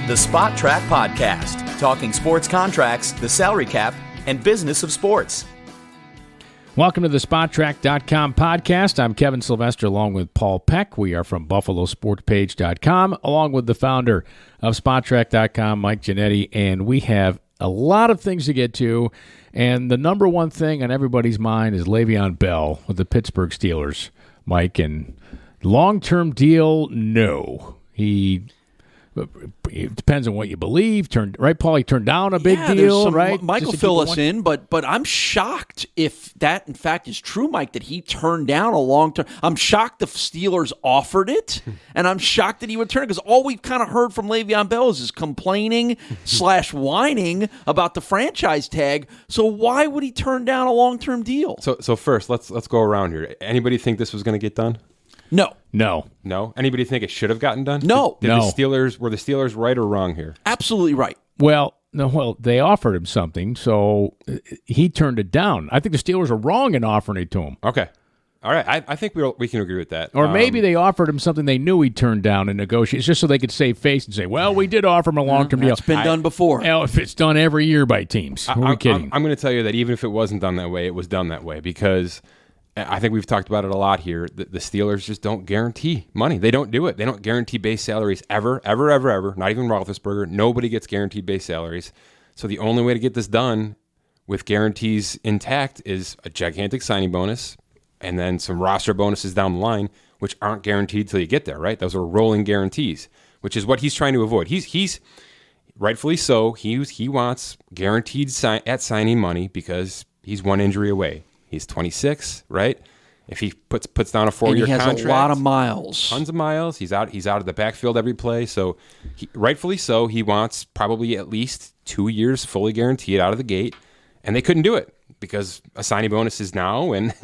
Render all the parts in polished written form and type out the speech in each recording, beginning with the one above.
The Spot Track Podcast, talking sports contracts, the salary cap, and business of sports. Welcome to the SpotTrack.com podcast. I'm Kevin Sylvester along with Paul Peck. We are from BuffaloSportPage.com along with the founder of SpotTrack.com, Mike Giannetti, and we have a lot of things to get to. And the number one thing on everybody's mind is Le'Veon Bell with the Pittsburgh Steelers, Mike. And long-term deal, no. It depends on what you believe. Right, Paul? He turned down a big deal, right? Michael fill us in, but I'm shocked if that, in fact, is true, Mike, that he turned down a long-term. I'm shocked the Steelers offered it, and I'm shocked that he would turn it, because all we've kind of heard from Le'Veon Bell is complaining / whining about the franchise tag. So why would he turn down a long-term deal? So first, let's go around here. Anybody think this was going to get done? No. Anybody think it should have gotten done? No. Were the Steelers right or wrong here? Absolutely right. Well, they offered him something, so he turned it down. I think the Steelers are wrong in offering it to him. Okay. All right. I think we can agree with that. Or maybe they offered him something they knew he'd turn down in negotiations, just so they could save face and say, well, we did offer him a long-term deal. It's been done before. If it's done every year by teams. Who are we kidding? I'm going to tell you that even if it wasn't done that way, it was done that way, because I think we've talked about it a lot here. The Steelers just don't guarantee money. They don't do it. They don't guarantee base salaries ever. Not even Roethlisberger. Nobody gets guaranteed base salaries. So the only way to get this done with guarantees intact is a gigantic signing bonus and then some roster bonuses down the line, which aren't guaranteed till you get there, right? Those are rolling guarantees, which is what he's trying to avoid. He's rightfully so. He wants guaranteed at signing money because he's one injury away. He's 26, right? If he puts down a 4-year contract, and he has a lot of miles, tons of miles. He's out of the backfield every play. So, rightfully so, he wants probably at least 2 years fully guaranteed out of the gate, and they couldn't do it because a signing bonus is now, and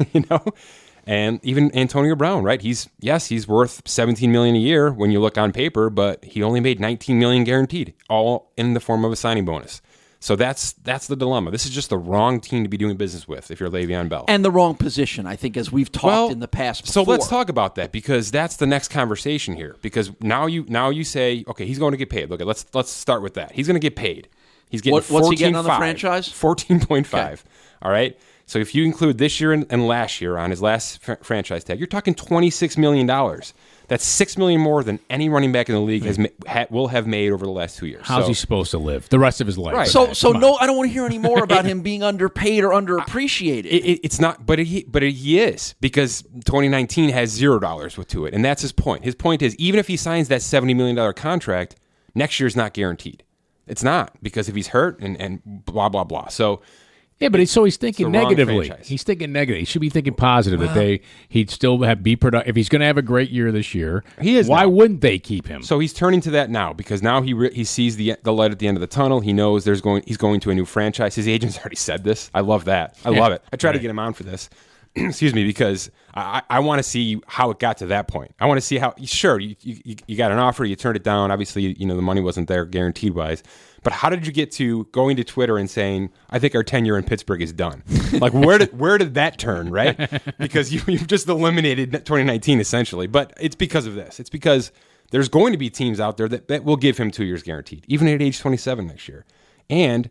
and even Antonio Brown, right? He's worth $17 million a year when you look on paper, but he only made $19 million guaranteed, all in the form of a signing bonus. So that's the dilemma. This is just the wrong team to be doing business with if you're Le'Veon Bell. And the wrong position, I think, as we've talked in the past before. So let's talk about that, because that's the next conversation here. Because now you say, okay, he's going to get paid. Look, let's start with that. He's going to get paid. He's getting what's he getting on the franchise? 14.5. Okay. All right. So if you include this year and last year on his last franchise tag, you're talking $26 million. That's $6 million more than any running back in the league will have made over the last 2 years. How's he supposed to live the rest of his life? Right. So no, I don't want to hear any more about him being underpaid or underappreciated. It's not, but he is, because 2019 has $0 to it, and that's his point. His point is, even if he signs that $70 million contract, next year's not guaranteed. It's not, because if he's hurt and blah blah blah. So. Yeah, but he's thinking negatively. He's thinking negative. He should be thinking positive, that he'd still be productive. If he's going to have a great year this year, he is. Why wouldn't they keep him? So he's turning to that now, because now he sees the light at the end of the tunnel. He knows he's going to a new franchise. His agent's already said this. I love that. I love it. I try to get him on for this. Excuse me, because I want to see how it got to that point. I want to see how. Sure, you got an offer, you turned it down. Obviously, the money wasn't there guaranteed wise. But how did you get to going to Twitter and saying, I think our tenure in Pittsburgh is done? Like, where did that turn, right? Because you've just eliminated 2019, essentially. But it's because of this. It's because there's going to be teams out there that will give him 2 years guaranteed, even at age 27 next year. And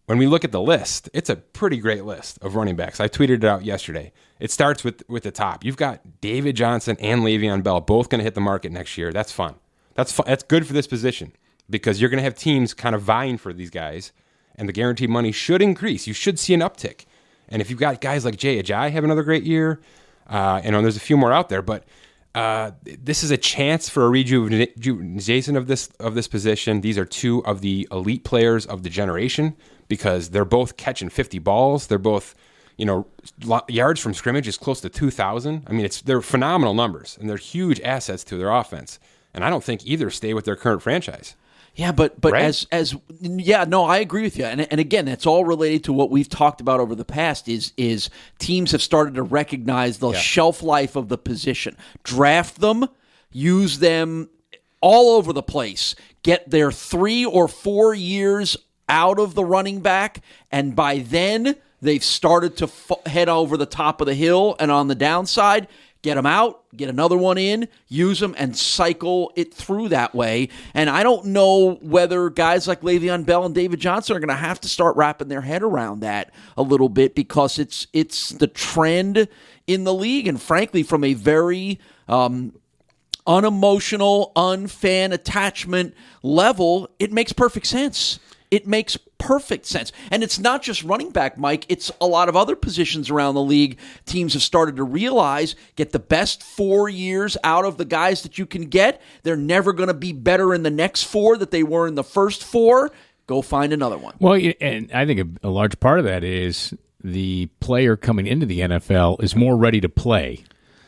when we look at the list, it's a pretty great list of running backs. I tweeted it out yesterday. It starts with the top. You've got David Johnson and Le'Veon Bell both going to hit the market next year. That's fun. That's good for this position, because you're going to have teams kind of vying for these guys, and the guaranteed money should increase. You should see an uptick. And if you've got guys like Jay Ajayi have another great year, and there's a few more out there, but this is a chance for a rejuvenation of this position. These are two of the elite players of the generation, because they're both catching 50 balls. They're both, yards from scrimmage is close to 2,000. I mean, they're phenomenal numbers, and they're huge assets to their offense. And I don't think either stay with their current franchise. Yeah, but right? I agree with you. And again, that's all related to what we've talked about over the past is teams have started to recognize the shelf life of the position. Draft them, use them all over the place. Get their 3 or 4 years out of the running back, and by then they've started to head over the top of the hill and on the downside. get them out, get another one in, use them, and cycle it through that way. And I don't know whether guys like Le'Veon Bell and David Johnson are going to have to start wrapping their head around that a little bit, because it's the trend in the league. And frankly, from a very unemotional, unfan attachment level, it makes perfect sense. It makes perfect sense. And it's not just running back, Mike. It's a lot of other positions around the league. Teams have started to realize, get the best 4 years out of the guys that you can get. They're never going to be better in the next 4 that they were in the first 4. Go find another one. Well, and I think a large part of that is the player coming into the NFL is more ready to play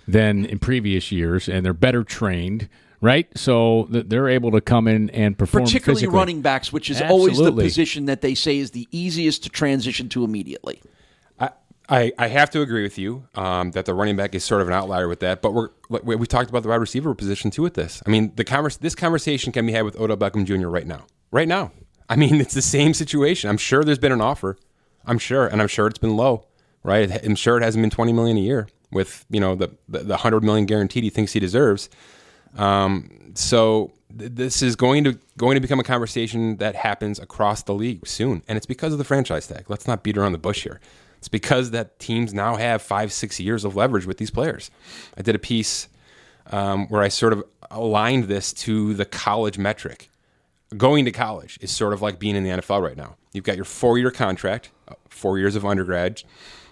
than in previous years, and they're better trained. Right? So they're able to come in and perform particularly physically. Running backs, which is Absolutely. always the position that they say is the easiest to transition to immediately. I have to agree with you that the running back is sort of an outlier with that, but we talked about the wide receiver position too with this. I mean, this conversation can be had with Odell Beckham Jr. right now. Right now. I mean, it's the same situation. I'm sure there's been an offer. I'm sure it's been low, right? I'm sure it hasn't been $20 million a year with, the $100 million guaranteed he thinks he deserves. So this is going to become a conversation that happens across the league soon, and it's because of the franchise tag. Let's not beat around the bush here. It's because that teams now have 5-6 years of leverage with these players. I did a piece where I sort of aligned this to the college metric. Going to college is sort of like being in the NFL right now. You've got your 4-year contract, 4 years of undergrad.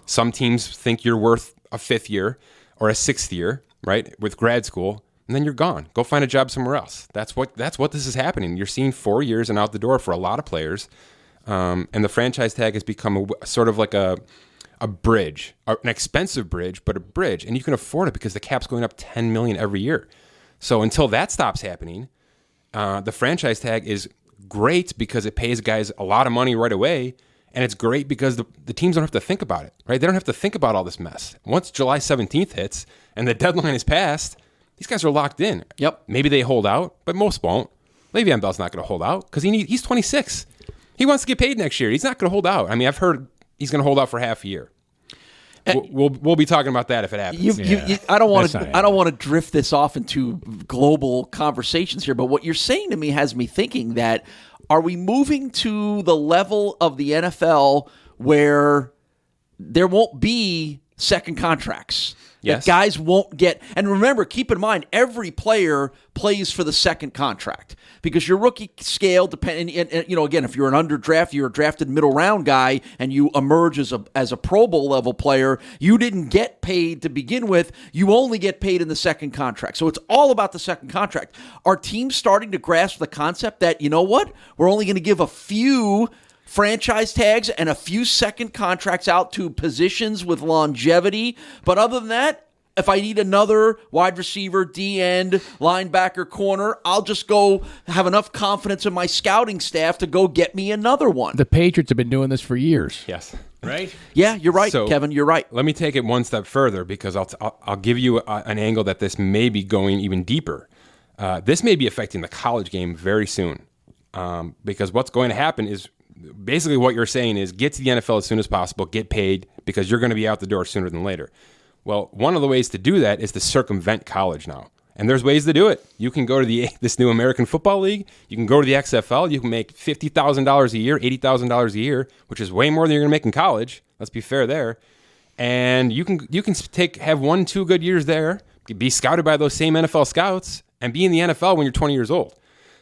Some teams think you're worth a 5th year or a 6th year, right, with grad school. And then you're gone. Go find a job somewhere else. That's what this is happening. You're seeing 4 years and out the door for a lot of players. And the franchise tag has become sort of like a bridge, an expensive bridge, but a bridge. And you can afford it because the cap's going up $10 million every year. So until that stops happening, the franchise tag is great because it pays guys a lot of money right away. And it's great because the teams don't have to think about it, right? They don't have to think about all this mess. Once July 17th hits and the deadline is passed, these guys are locked in. Yep. Maybe they hold out, but most won't. Le'Veon Bell's not going to hold out because he's 26. He wants to get paid next year. He's not going to hold out. I mean, I've heard he's going to hold out for half a year. We'll be talking about that if it happens. I don't want to drift this off into global conversations here, but what you're saying to me has me thinking that, are we moving to the level of the NFL where there won't be second contracts? Yes. That guys won't get, and remember, keep in mind, every player plays for the second contract because your rookie scale and again, if you're an underdraft, you're a drafted middle round guy, and you emerge as a Pro Bowl level player, you didn't get paid to begin with. You only get paid in the second contract. So it's all about the second contract. Are teams starting to grasp the concept that, you know what, we're only going to give a few franchise tags and a few second contracts out to positions with longevity. But other than that, if I need another wide receiver, D-end, linebacker, corner, I'll just go have enough confidence in my scouting staff to go get me another one. The Patriots have been doing this for years. Yes. Right? Yeah, you're right, So, Kevin. You're right. Let me take it one step further because I'll give you an angle that this may be going even deeper. This may be affecting the college game very soon because what's going to happen is basically what you're saying is get to the NFL as soon as possible, get paid because you're going to be out the door sooner than later. Well, one of the ways to do that is to circumvent college now. And there's ways to do it. You can go to this new American Football League. You can go to the XFL. You can make $50,000 a year, $80,000 a year, which is way more than you're going to make in college. Let's be fair there. And you can have 1-2 good years there, be scouted by those same NFL scouts, and be in the NFL when you're 20 years old.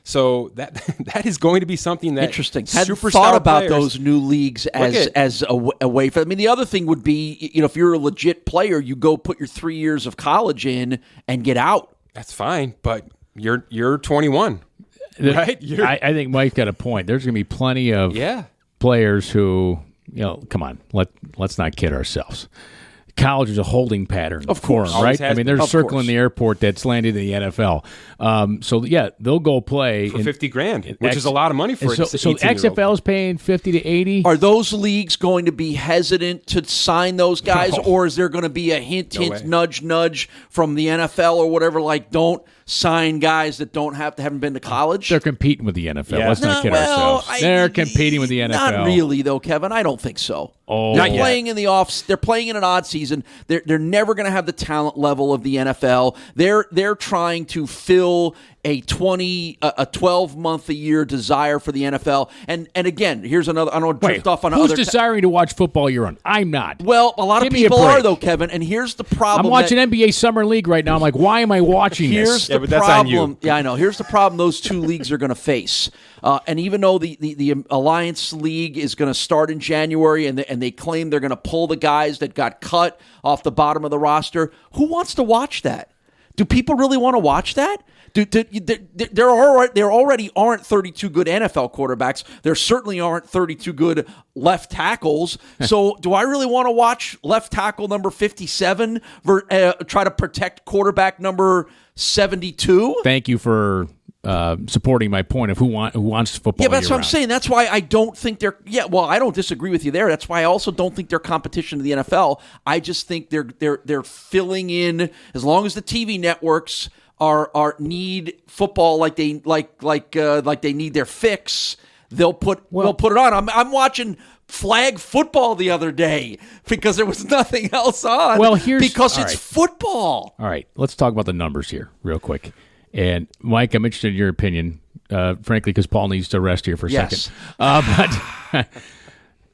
So that is going to be something that interesting. Hadn't thought about those new leagues as a way for. I mean, the other thing would be, if you're a legit player, you go put your 3 years of college in and get out. That's fine, but you're 21, right? I think Mike's got a point. There's going to be plenty of players who, come on, let's not kid ourselves. College is a holding pattern for them, right? I mean, there's a circle in the airport that's landed in the NFL. They'll go play for $50,000, which is a lot of money for so XFL is paying 50 to 80. Are those leagues going to be hesitant to sign those guys, or is there going to be a hint, nudge from the NFL or whatever? Like, don't sign guys that haven't been to college. They're competing with the NFL. Yeah. Let's not kid ourselves. They're competing with the NFL. Not really, though, Kevin. I don't think so. Oh, they're playing in the off. They're playing in an odd season. They're never going to have the talent level of the NFL. They're trying to fill a 12-month a year desire for the NFL. And again, here's another. I don't want to drift off on who's other. desiring to watch football year round? I'm not. Well, a lot of people are though, Kevin. And here's the problem. I'm watching NBA Summer League right now. I'm like, why am I watching Here's this? the but that's problem. on you. Yeah, I know. Here's the problem those two leagues are going to face. And even though the Alliance League is going to start in January and they claim they're going to pull the guys that got cut off the bottom of the roster, who wants to watch that? Do people really want to watch that? There already aren't 32 good NFL quarterbacks. There certainly aren't 32 good left tackles. So do I really want to watch left tackle number 57 try to protect quarterback number 72? Thank you for supporting my point of who wants football. Yeah, but that's what I'm year-round. saying. That's why I don't think they're. Yeah, well, I don't disagree with you there. That's why I also don't think they're competition to the NFL. I just think they're filling in as long as the TV networks are need football like they need their fix. They'll put it on. I'm watching flag football the other day because there was nothing else on. Well, because it's football. All right, let's talk about the numbers here real quick. And Mike, I'm interested in your opinion, frankly, because Paul needs to rest here for a second. But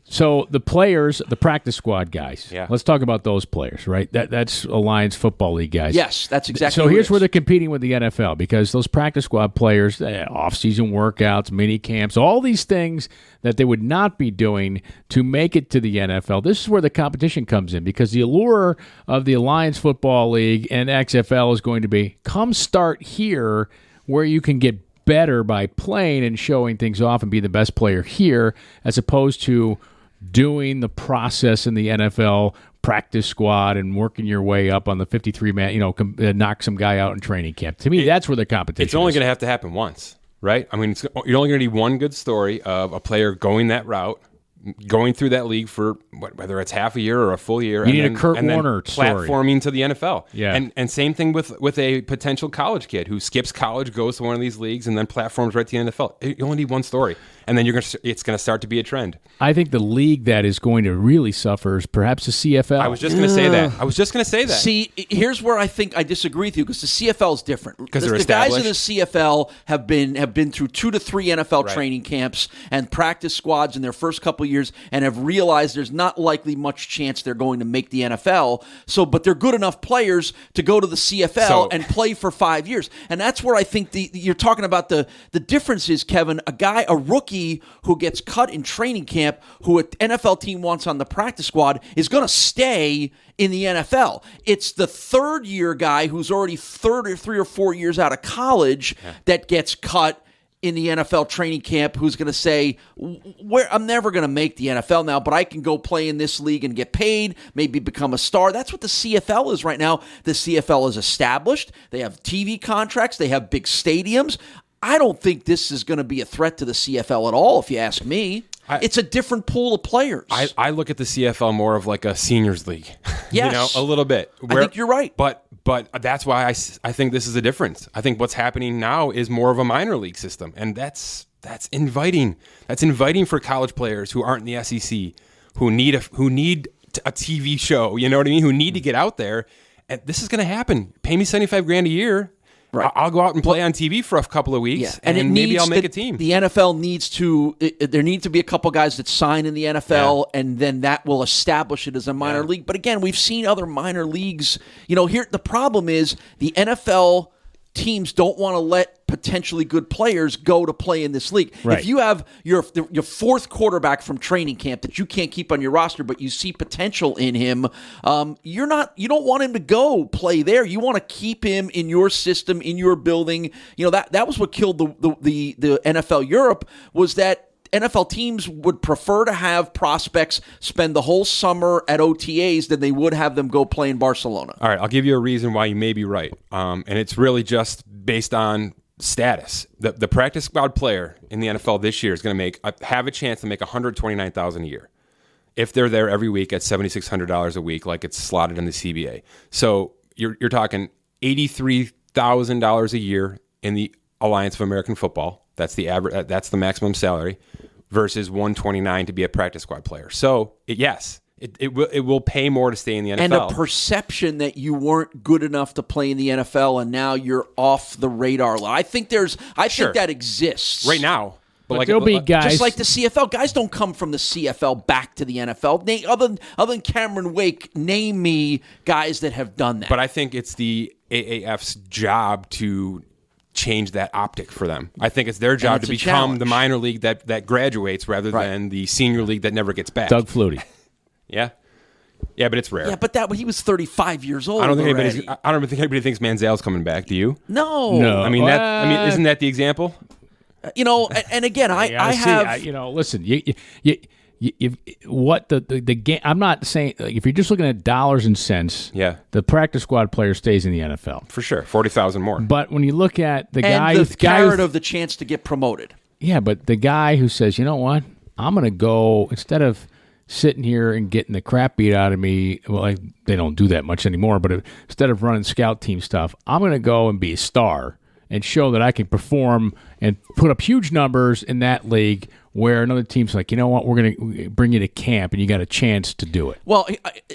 so the players, the practice squad guys. Yeah. Let's talk about those players, right? That's Alliance Football League guys. Yes, that's exactly. So here's where they're competing with the NFL because those practice squad players, off-season workouts, mini camps, all these things that they would not be doing to make it to the NFL. This is where the competition comes in because the allure of the Alliance Football League and XFL is going to be come start here where you can get better by playing and showing things off and be the best player here as opposed to doing the process in the NFL practice squad and working your way up on the 53-man, knock some guy out in training camp. To me, that's where the competition It's only is. going to have to happen once, right? I mean, you're only going to need one good story of a player going that route, going through that league for whether it's half a year or a full year. You need a Kurt Warner story. Platforming to the NFL. Yeah. And same thing with a potential college kid who skips college, goes to one of these leagues, and then platforms right to the NFL. You only need one story. And then it's going to start to be a trend. I think the league that is going to really suffer is perhaps the CFL. I was just going to say that. See, here's where I think I disagree with you because the CFL is different. Because they're the guys in established? the CFL have been through 2 to 3 NFL training camps and practice squads in their first couple of years and have realized there's not likely much chance they're going to make the NFL. But they're good enough players to go to the CFL and play for 5 years. And that's where I think you're talking about the difference is, Kevin, a rookie who gets cut in training camp, who an NFL team wants on the practice squad, is going to stay in the NFL. It's the third-year guy who's already 3 or 4 years out of college that gets cut in the NFL training camp who's going to say, I'm never going to make the NFL now, but I can go play in this league and get paid, maybe become a star. That's what the CFL is right now. The CFL is established. They have TV contracts. They have big stadiums. I don't think this is going to be a threat to the CFL at all, if you ask me. It's a different pool of players. I look at the CFL more of like a seniors league. Yes. A little bit. I think you're right. But that's why I think this is a difference. I think what's happening now is more of a minor league system, and that's inviting. That's inviting for college players who aren't in the SEC, who need a TV show. You know what I mean? Who need to get out there. And this is going to happen. Pay me $75,000 a year. Right. I'll go out and play on TV for a couple of weeks, and maybe I'll make a team. The NFL needs to. There needs to be a couple guys that sign in the NFL, and then that will establish it as a minor league. But again, we've seen other minor leagues. Here the problem is the NFL teams don't want to let potentially good players go to play in this league. Right. If you have your fourth quarterback from training camp that you can't keep on your roster, but you see potential in him, you don't want him to go play there. You want to keep him in your system, in your building. That was what killed the NFL Europe, was that NFL teams would prefer to have prospects spend the whole summer at OTAs than they would have them go play in Barcelona. All right, I'll give you a reason why you may be right, and it's really just based on status. The practice squad player in the NFL this year is going to have a chance to make $129,000 a year if they're there every week at $7,600 a week, like it's slotted in the CBA. So you're talking $83,000 $50,000 a year in the Alliance of American Football. That's the average. That's the maximum salary, versus $129 to be a practice squad player. So it will pay more to stay in the NFL. And a perception that you weren't good enough to play in the NFL, and now you're off the radar. I think that exists right now. But there'll be guys just like the CFL. Guys don't come from the CFL back to the NFL. Other than Cameron Wake, name me guys that have done that. But I think it's the AAF's job to change that optic for them. I think it's their job to become the minor league that graduates rather than the senior league that never gets back. Doug Flutie. Yeah, but it's rare. Yeah, but he was 35 years old. I don't think anybody thinks Manziel's coming back. Do you? No. I mean, isn't that the example? And again, I have. Listen, what the game? I'm not saying if you're just looking at dollars and cents. Yeah, the practice squad player stays in the NFL for sure, 40,000 more. But when you look at the carrot of the chance to get promoted. Yeah, but the guy who says, you know what, I'm going to go instead of sitting here and getting the crap beat out of me. Well, they don't do that much anymore. But instead of running scout team stuff, I'm going to go and be a star and show that I can perform and put up huge numbers in that league where another team's like, you know what, we're going to bring you to camp and you got a chance to do it. Well,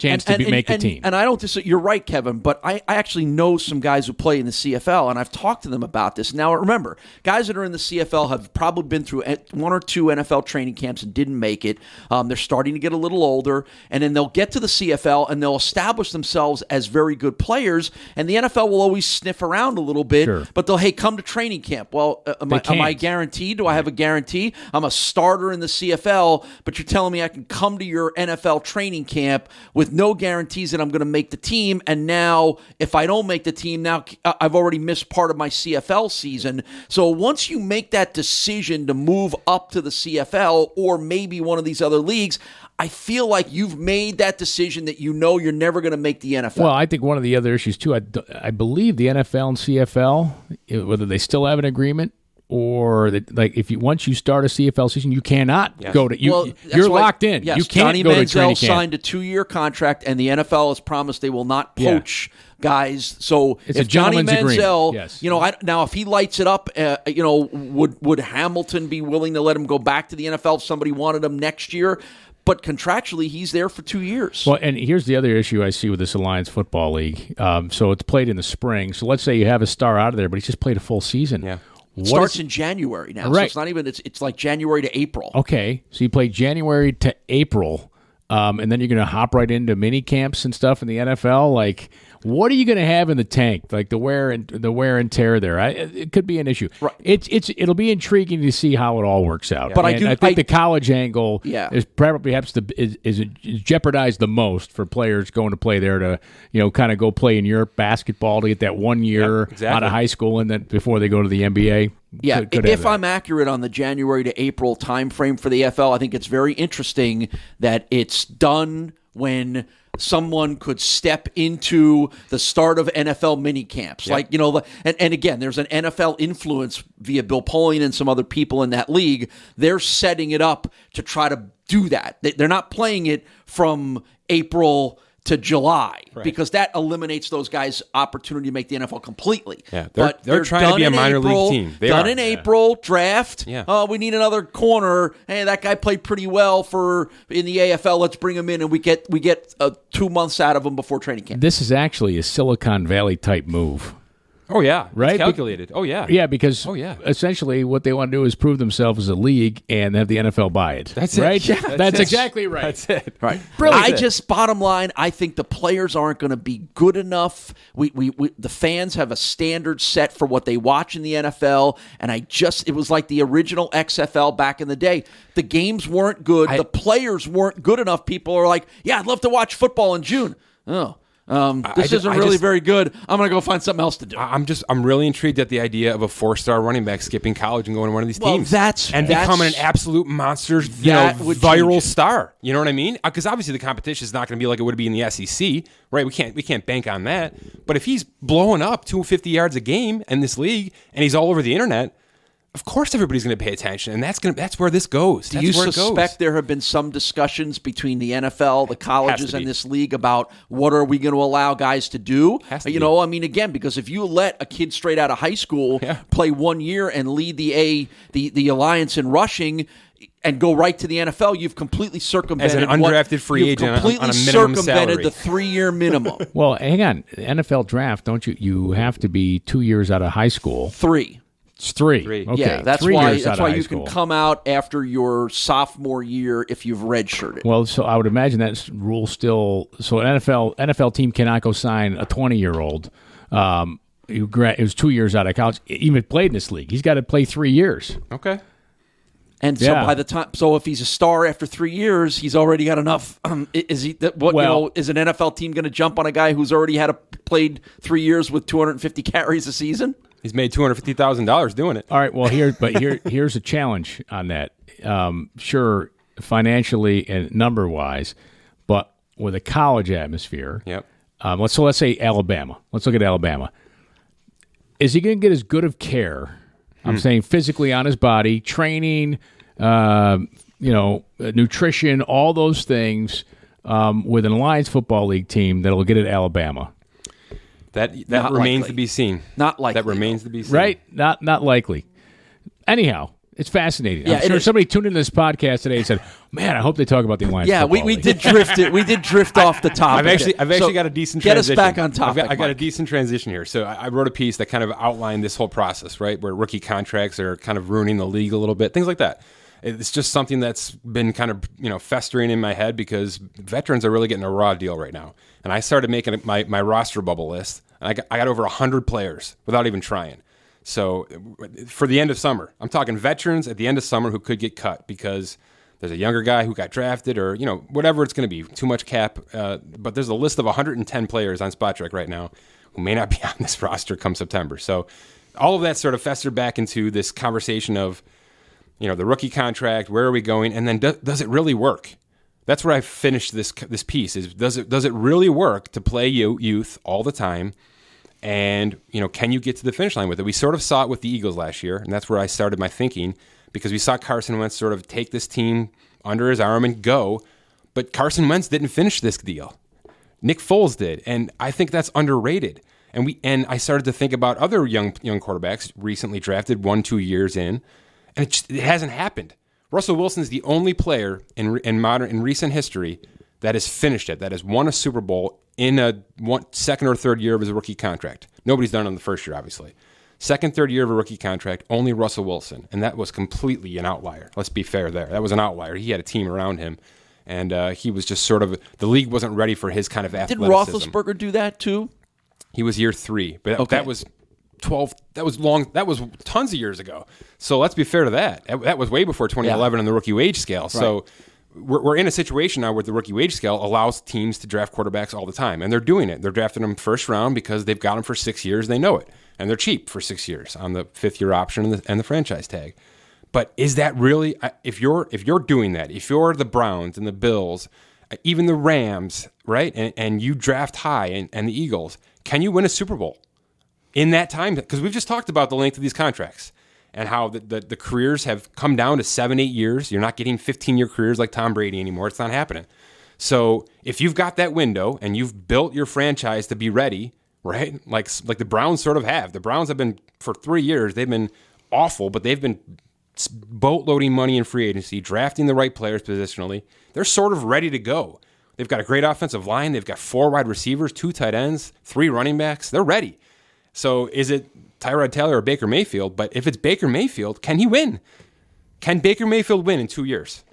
make the team. And I don't disagree. You're right, Kevin, but I actually know some guys who play in the CFL, and I've talked to them about this. Now, remember, guys that are in the CFL have probably been through one or two NFL training camps and didn't make it. They're starting to get a little older, and then they'll get to the CFL, and they'll establish themselves as very good players, and the NFL will always sniff around a little bit, but they'll, hey, come to training camp. Well, am I guaranteed? Do I have a guarantee? I'm a starter in the CFL, but you're telling me I can come to your NFL training camp with no guarantees that I'm going to make the team, and now if I don't make the team, now I've already missed part of my CFL season. So once you make that decision to move up to the CFL or maybe one of these other leagues, I feel like you've made that decision that you know you're never going to make the NFL. Well, I think one of the other issues, too, I believe the NFL and CFL, whether they still have an agreement, or that, like, once you start a CFL season, you cannot go to you're locked in. Yes, you can't Johnny go Manziel to training camp. signed a 2-year contract, and the NFL has promised they will not poach guys. So it's if a Johnny Manziel, now if he lights it up, would Hamilton be willing to let him go back to the NFL if somebody wanted him next year? But contractually, he's there for 2 years. Well, and here's the other issue I see with this Alliance Football League. So it's played in the spring. So let's say you have a star out of there, but he's just played a full season. Yeah. It starts in January now, so it's not even. It's like January to April. Okay, so you play January to April, and then you're going to hop right into mini camps and stuff in the NFL. Like, what are you going to have in the tank? Like the wear and tear there. It could be an issue. Right. It'll be intriguing to see how it all works out. Yeah. But I think the college angle is perhaps is jeopardized the most for players going to play there to kind of go play in Europe basketball to get that 1 year out of high school and then before they go to the NBA. Yeah, if I'm accurate on the January to April time frame for the NFL, I think it's very interesting that it's done when someone could step into the start of NFL mini camps. Yep. Like, and again, there's an NFL influence via Bill Polian and some other people in that league. They're setting it up to try to do that. They're not playing it from April to July because that eliminates those guys' opportunity to make the NFL completely. Yeah, they're trying to be a minor league team. In April, draft. Yeah. Oh, we need another corner. Hey, that guy played pretty well in the AFL. Let's bring him in, and we get 2 months out of him before training camp. This is actually a Silicon Valley type move. Oh, yeah. Right? It's calculated. Oh, yeah. Yeah, because essentially what they want to do is prove themselves as a league and have the NFL buy it. That's right? it. Yeah, that's exactly right. That's it. Right. Brilliant. Bottom line, I think the players aren't going to be good enough. The fans have a standard set for what they watch in the NFL, and it was like the original XFL back in the day. The games weren't good. The players weren't good enough. People are like, yeah, I'd love to watch football in June. Oh, this isn't really very good. I'm going to go find something else to do. I'm really intrigued at the idea of a 4-star running back skipping college and going to one of these teams. Becoming an absolute monster, viral star. You know what I mean? Because obviously the competition is not going to be like it would be in the SEC, right? We can't bank on that. But if he's blowing up 250 yards a game in this league and he's all over the internet, of course everybody's going to pay attention, and that's where this goes. Do you suspect there have been some discussions between the NFL, the colleges, and this league about what are we going to allow guys to do? I mean, again, because if you let a kid straight out of high school play 1 year and lead the alliance in rushing and go right to the NFL, you've completely circumvented as an undrafted free agent on a minimum circumvented salary. the 3-year minimum. Well, hang on. The NFL draft, don't you? You have to be 2 years out of high school. 3. It's 3. Okay. Yeah, that's 3 why years out of high you school. can come out after your sophomore year if you've redshirted. Well, so I would imagine that rule still. So an NFL team cannot go sign a 20-year-old who was 2 years out of college, even played in this league. He's got to play 3 years. Okay. And so by the time, if he's a star after 3 years, he's already got enough. Is an NFL team going to jump on a guy who's already played 3 years with 250 carries a season? He's made $250,000 doing it. All right. Well, here's a challenge on that. Sure, financially and number wise, but with a college atmosphere. Yep. Let's say Alabama. Let's look at Alabama. Is he going to get as good of care? I'm saying physically on his body, training, nutrition, all those things with an Alliance Football League team that'll get at Alabama. That remains to be seen. Not likely. That remains to be seen. Right? Not likely. Anyhow, it's fascinating. Yeah, I'm sure somebody tuned into this podcast today and said, "Man, I hope they talk about the Alliance." Yeah, Football we League." did drift it. We did drift off the topic. I've actually got a decent transition. Get us back on topic. I got a decent transition here. So I wrote a piece that kind of outlined this whole process, right, where rookie contracts are kind of ruining the league a little bit, things like that. It's just something that's been kind of festering in my head because veterans are really getting a raw deal right now. And I started making my roster bubble list, and I got over 100 players without even trying. So for the end of summer, I'm talking veterans at the end of summer who could get cut because there's a younger guy who got drafted or, whatever it's going to be, too much cap. But there's a list of 110 players on SpotTrack right now who may not be on this roster come September. So all of that sort of festered back into this conversation of, the rookie contract, where are we going? And then does it really work? That's where I finished this piece is does it really work to play youth all the time? And, can you get to the finish line with it? We sort of saw it with the Eagles last year, and that's where I started my thinking because we saw Carson Wentz sort of take this team under his arm and go, but Carson Wentz didn't finish this deal. Nick Foles did, and I think that's underrated. And I started to think about other young quarterbacks recently drafted 1-2 years in, and it hasn't happened. Russell Wilson is the only player in recent history that has finished it, that has won a Super Bowl in a second or third year of his rookie contract. Nobody's done it in the first year, obviously. Second, third year of a rookie contract, only Russell Wilson. And that was completely an outlier. Let's be fair there. That was an outlier. He had a team around him. And he was just sort of, the league wasn't ready for his kind of athleticism. Did Roethlisberger do that too? He was year 3. But that was 12, that was tons of years ago. So let's be fair to that. That was way before 2011 on the rookie wage scale. Right. So we're in a situation now where the rookie wage scale allows teams to draft quarterbacks all the time, and they're doing it. They're drafting them first round because they've got them for 6 years. They know it, and they're cheap for 6 years on the 5th-year option and the franchise tag. But is that really if you're doing that? If you're the Browns and the Bills, even the Rams, right, and you draft high and the Eagles, can you win a Super Bowl in that time? Because we've just talked about the length of these contracts. And how the careers have come down to 7-8 years. You're not getting 15-year careers like Tom Brady anymore. It's not happening. So if you've got that window and you've built your franchise to be ready, right? Like the Browns sort of have. The Browns have been, for 3 years, they've been awful, but they've been boat-loading money in free agency, drafting the right players positionally. They're sort of ready to go. They've got a great offensive line. They've got 4 wide receivers, 2 tight ends, 3 running backs. They're ready. So is it Tyrod Taylor or Baker Mayfield? But if it's Baker Mayfield, can he win? Can Baker Mayfield win in 2 years?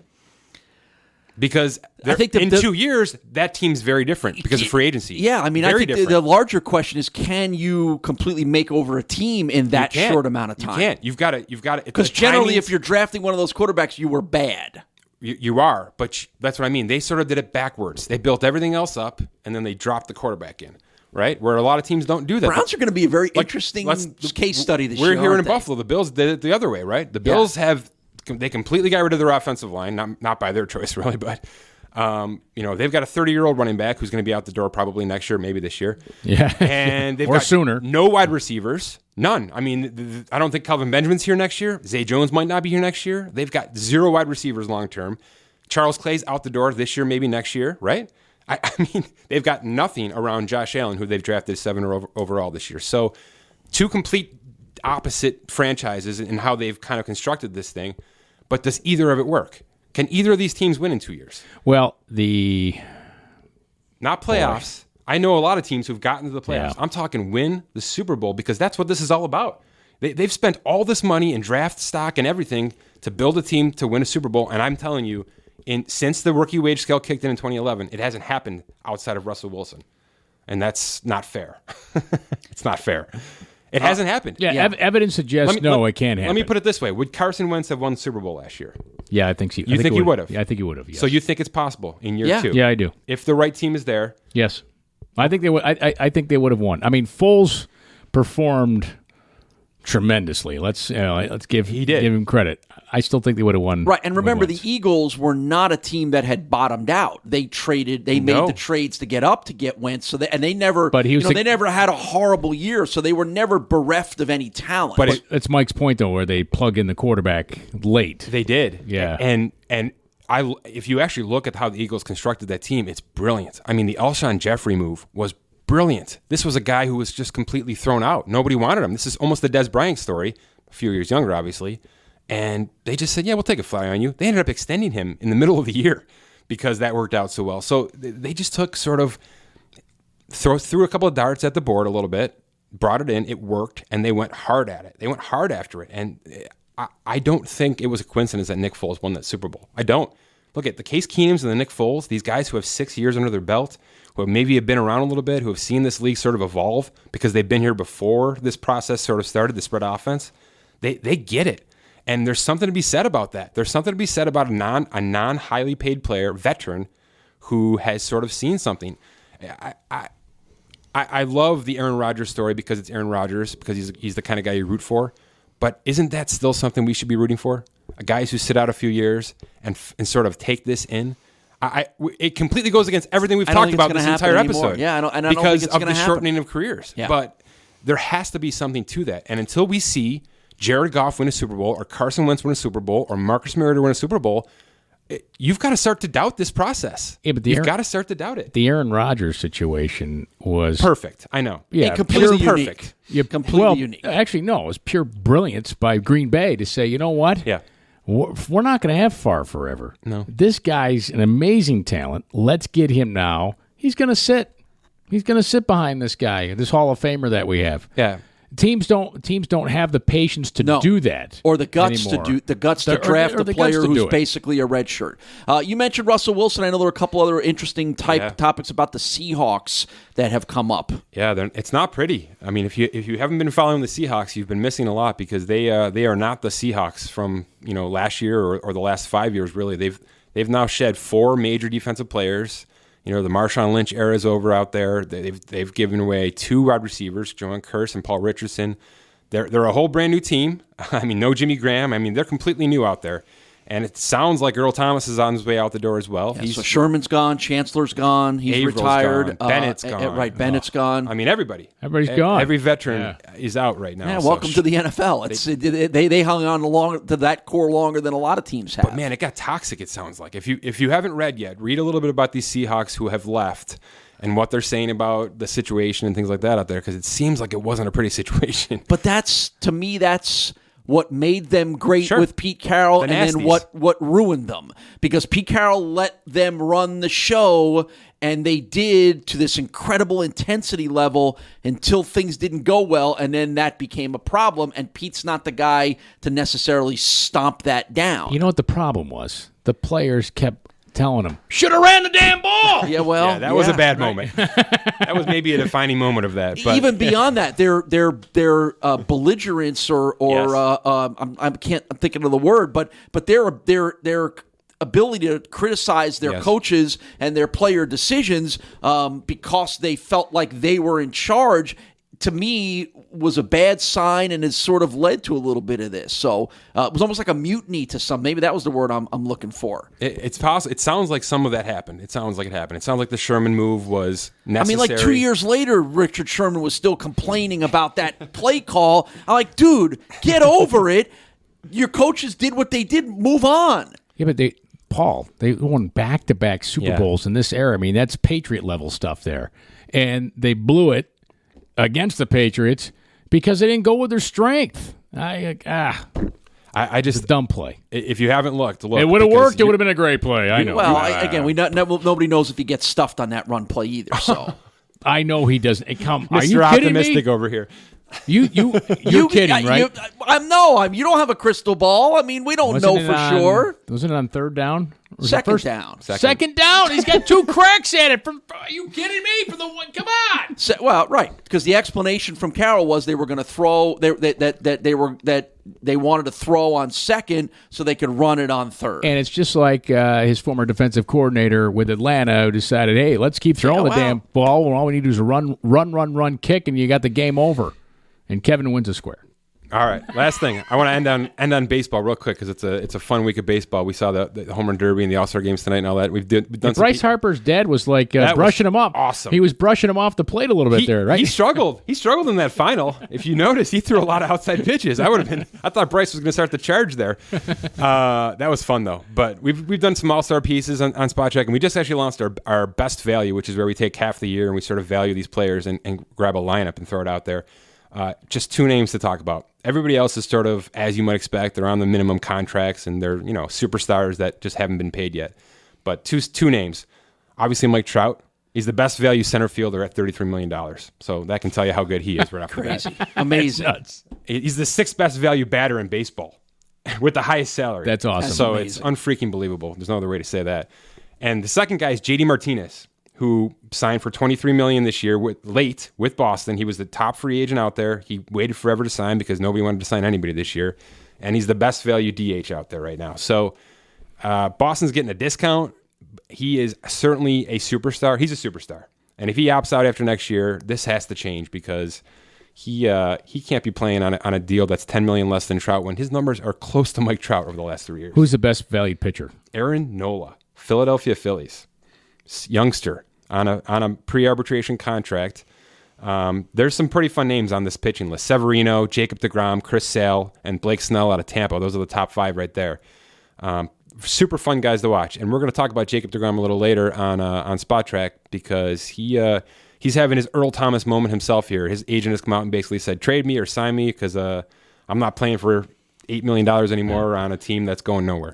Because I think in 2 years, that team's very different because of free agency. Yeah, I mean, I think the larger question is, can you completely make over a team in that short amount of time? You can't. You've got to. Because generally, if you're drafting one of those quarterbacks, you were bad. You are, but that's what I mean. They sort of did it backwards. They built everything else up, and then they dropped the quarterback in. Right, where a lot of teams don't do that. Browns are going to be a very interesting case study this year. We're here in Buffalo. The Bills did it the other way, right? The Bills they completely got rid of their offensive line, not by their choice really, but they've got a 30-year-old running back who's going to be out the door probably next year, maybe this year. Yeah, and they've got sooner. No wide receivers, None. I mean, I don't think Kelvin Benjamin's here next year. Zay Jones might not be here next year. They've got 0 wide receivers long term. Charles Clay's out the door this year, maybe next year, right? I mean, they've got nothing around Josh Allen, who they've drafted 7 overall this year. So 2 complete opposite franchises in how they've kind of constructed this thing. But does either of it work? Can either of these teams win in 2 years? Well, not playoffs. I know a lot of teams who've gotten to the playoffs. Yeah. I'm talking win the Super Bowl because that's what this is all about. They've spent all this money in draft stock and everything to build a team to win a Super Bowl. And I'm telling you, since the rookie wage scale kicked in 2011, it hasn't happened outside of Russell Wilson. And that's not fair. It's not fair. It hasn't happened. Yeah. Evidence suggests it can't happen. Let me put it this way. Would Carson Wentz have won the Super Bowl last year? Yeah, I think so. You think he would have? Yeah, I think he would have, yes. So you think it's possible in year 2? Yeah, I do. If the right team is there. Yes. I think they would. I think they would have won. I mean, Foles performed tremendously. Let's give him credit. I still think they would have won. Right, and remember, the Eagles were not a team that had bottomed out. They traded. They made the trades to get up to get Wentz. So they never. But they never had a horrible year. So they were never bereft of any talent. But it's Mike's point though, where they plug in the quarterback late. They did. Yeah, and if you actually look at how the Eagles constructed that team, it's brilliant. I mean, the Alshon Jeffrey move was brilliant. This was a guy who was just completely thrown out. Nobody wanted him. This is almost the Des Bryant story, a few years younger, obviously. And they just said, yeah, we'll take a flyer on you. They ended up extending him in the middle of the year because that worked out so well. So they just took threw a couple of darts at the board a little bit, brought it in, it worked, and they went hard at it. They went hard after it. And I don't think it was a coincidence that Nick Foles won that Super Bowl. I don't. Look at the Case Keenums and the Nick Foles, these guys who have 6 years under their belt, who maybe have been around a little bit, who have seen this league sort of evolve because they've been here before this process sort of started, the spread offense. They get it. And there's something to be said about that. There's something to be said about a non-highly paid player, veteran, who has sort of seen something. I love the Aaron Rodgers story because it's Aaron Rodgers, because he's the kind of guy you root for. But isn't that still something we should be rooting for? Guys who sit out a few years and sort of take this in. It completely goes against everything we've talked about this entire episode. Yeah, I don't think because it's of going to the happen. shortening of careers. Yeah. But there has to be something to that. And until we see Jared Goff win a Super Bowl or Carson Wentz win a Super Bowl or Marcus Mariota win a Super Bowl, you've got to start to doubt this process. Yeah, but you've got to start to doubt it. The Aaron Rodgers situation was perfect. I know. Yeah, completely perfect. Completely unique. Actually, no, it was pure brilliance by Green Bay to say, you know what? Yeah. We're not going to have Favre forever. No. This guy's an amazing talent. Let's get him now. He's going to sit. He's going to sit behind this guy, this Hall of Famer that we have. Yeah. Teams don't have the patience to do that, or the guts anymore. to draft a player who's basically a red shirt. You mentioned Russell Wilson. I know there are a couple other interesting topics about the Seahawks that have come up. Yeah, it's not pretty. I mean, if you haven't been following the Seahawks, you've been missing a lot because they are not the Seahawks from last year or the last 5 years. Really, they've now shed 4 major defensive players. The Marshawn Lynch era is over out there. They've given away 2 wide receivers, Joan Kearse and Paul Richardson. They're a whole brand new team. I mean, no Jimmy Graham. I mean, they're completely new out there. And it sounds like Earl Thomas is on his way out the door as well. Yeah, so Sherman's gone, Chancellor's gone, he's Avrill's retired. Gone. Bennett's gone. Right, Bennett's gone. I mean, everybody's gone. Every veteran is out right now. Yeah, welcome to the NFL. They hung on to that core longer than a lot of teams have. But man, it got toxic. It sounds like if you haven't read yet, read a little bit about these Seahawks who have left and what they're saying about the situation and things like that out there, because it seems like it wasn't a pretty situation. But that's what made them great with Pete Carroll, and then what ruined them. Because Pete Carroll let them run the show, and they did to this incredible intensity level until things didn't go well, and then that became a problem, and Pete's not the guy to necessarily stomp that down. You know what the problem was? The players kept telling him, should have ran the damn ball. Yeah, well, that was a bad moment. That was maybe a defining moment of that. But even beyond that, their belligerence or I'm thinking of the word, but their ability to criticize their coaches and their player decisions because they felt like they were in charge to me, was a bad sign and has sort of led to a little bit of this. So it was almost like a mutiny to some. Maybe that was the word I'm looking for. It's possible. It sounds like some of that happened. It sounds like it happened. It sounds like the Sherman move was necessary. I mean, like 2 years later, Richard Sherman was still complaining about that play call. I'm like, dude, get over it. Your coaches did what they did. Move on. Yeah, but they won back-to-back Super Bowls in this era. I mean, that's Patriot-level stuff there. And they blew it against the Patriots because they didn't go with their strength. I just a dumb play. If you haven't looked, look. It would have worked. It would have been a great play. I know. Well, again, nobody knows if he gets stuffed on that run play either. So I know he doesn't. Are you Mr. kidding me? Optimistic over here. You're kidding, right? You don't have a crystal ball. I mean, we don't know for sure. Wasn't it on third down? Second down. Second down. He's got 2 cracks at it. Are you kidding me? For the one, come on. Well, right, because the explanation from Carroll was they were going to throw that they wanted to throw on second so they could run it on third. And it's just like his former defensive coordinator with Atlanta who decided, hey, let's keep throwing the damn ball. All we need to do is a run, kick, and you got the game over. And Kevin wins a square. All right, last thing. I want to end on baseball real quick because it's a fun week of baseball. We saw the home run derby and the All-Star games tonight and all that. We've done Bryce Harper's dad was like brushing him up. Awesome. He was brushing him off the plate a little bit there, right? He struggled. He struggled in that final. If you notice, he threw a lot of outside pitches. I thought Bryce was going to start the charge there. That was fun though. But we've done some All-Star pieces on Spot Check, and we just actually launched our best value, which is where we take half the year and we sort of value these players and grab a lineup and throw it out there. Just 2 names to talk about. Everybody else is sort of, as you might expect, they're on the minimum contracts and they're, superstars that just haven't been paid yet. But two names. Obviously, Mike Trout. He's the best value center fielder at $33 million. So that can tell you how good he is right off the bat. Amazing. He's the 6th best value batter in baseball with the highest salary. That's awesome. So it's unfreaking believable. There's no other way to say that. And the second guy is JD Martinez, who signed for $23 million this year with Boston. He was the top free agent out there. He waited forever to sign because nobody wanted to sign anybody this year. And he's the best value DH out there right now. So Boston's getting a discount. He is certainly a superstar. He's a superstar. And if he opts out after next year, this has to change because he can't be playing on a deal that's $10 million less than Trout when his numbers are close to Mike Trout over the last 3 years. Who's the best valued pitcher? Aaron Nola, Philadelphia Phillies, youngster. On a pre-arbitration contract. There's some pretty fun names on this pitching list. Severino, Jacob deGrom, Chris Sale, and Blake Snell out of Tampa. Those are the top 5 right there. Super fun guys to watch. And we're going to talk about Jacob deGrom a little later on Spot Track because he's having his Earl Thomas moment himself here. His agent has come out and basically said, trade me or sign me because I'm not playing for $8 million anymore on a team that's going nowhere.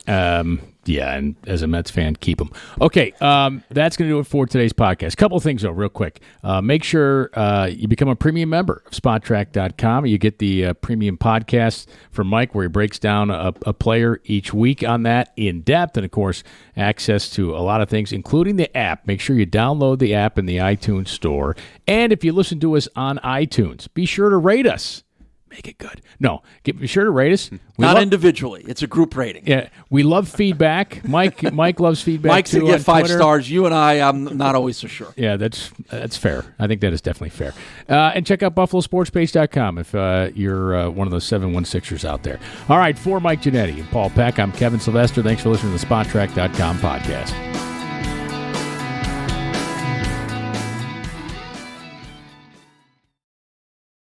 Yeah, and as a Mets fan, keep them. Okay, that's going to do it for today's podcast. Couple of things, though, real quick. Make sure you become a premium member of SpotTrack.com. You get the premium podcast from Mike where he breaks down a player each week on that in depth, and, of course, access to a lot of things, including the app. Make sure you download the app in the iTunes store. And if you listen to us on iTunes, be sure to rate us. Make it good. No, be sure to rate us. Not individually. It's a group rating. Yeah, we love feedback. Mike loves feedback. Mike's too, to get 5 Twitter. stars. You and I'm not always so sure. Yeah, that's fair. I think that is definitely fair. And check out BuffaloSportsPage.com if you're one of those 716ers out there. All right, for Mike Giannetti and Paul Peck, I'm Kevin Sylvester. Thanks for listening to the SpotTrack.com podcast.